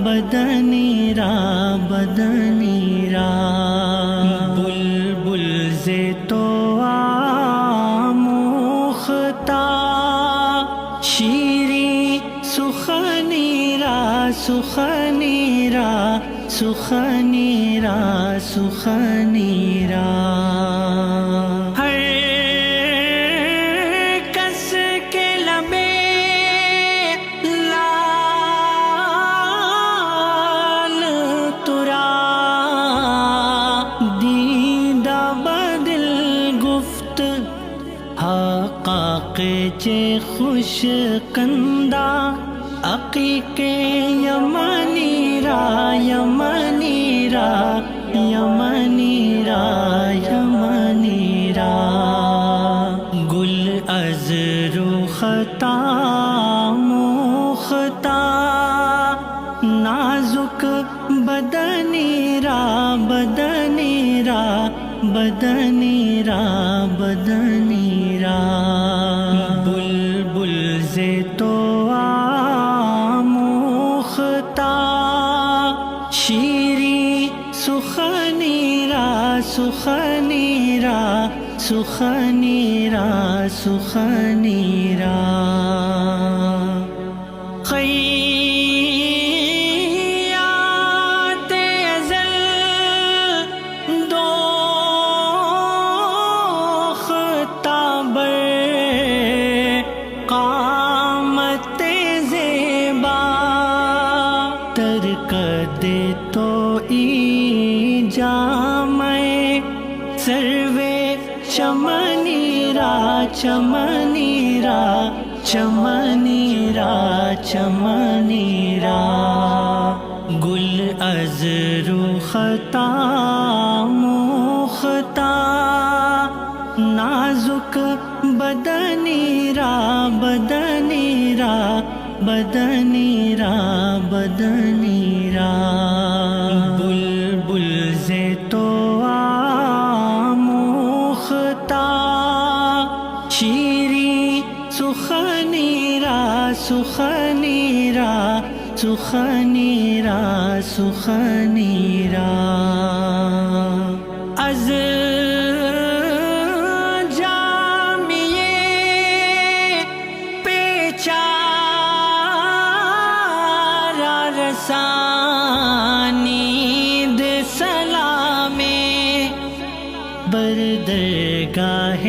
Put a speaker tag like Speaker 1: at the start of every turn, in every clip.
Speaker 1: بدنی را بدنی را بلبل ز تو آموختا شیریں سخنی را سخنی را سخنی را سخنی را ہر کس کے لبے لال ترا دیدہ بدل گفت حقاق چے خوش کندہ عقیق یمنی را یمنی را یمنی را یمنی را گل از رختا موختا نازک بدنی را بدنی را بدنی را بدنی را بلبل ز تو آموختا شیریں سخنی را سخنی را سخنی را سخنی را خیات ازل دوختہ بر قامت زیبا ترکد تو ای جامع سروے چمنی را چمنی را چمنی را چمنی را گل از رختا موختا نازک بدنی را بدنی را بدنی را بدنی را بلبل ز تو آموختا شیریں سخنی را سخنی را سخنی را سخنی را از رسانید سلام بر درگاہ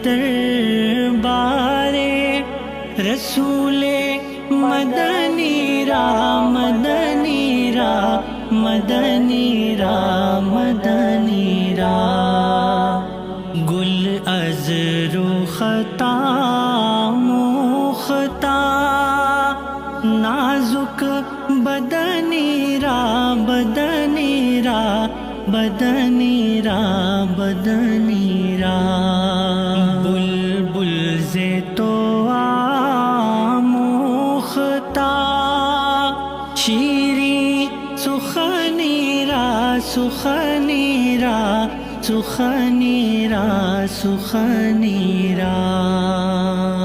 Speaker 1: دربار رسول مدنی را مدنی را مدنی را مدنی را گل از رختا موختا نازک بدنی را بدنی را بدنی را بدنی را بلبل ز تو آموختا شیریں سخنی را سخنی را سخنی را سخنی را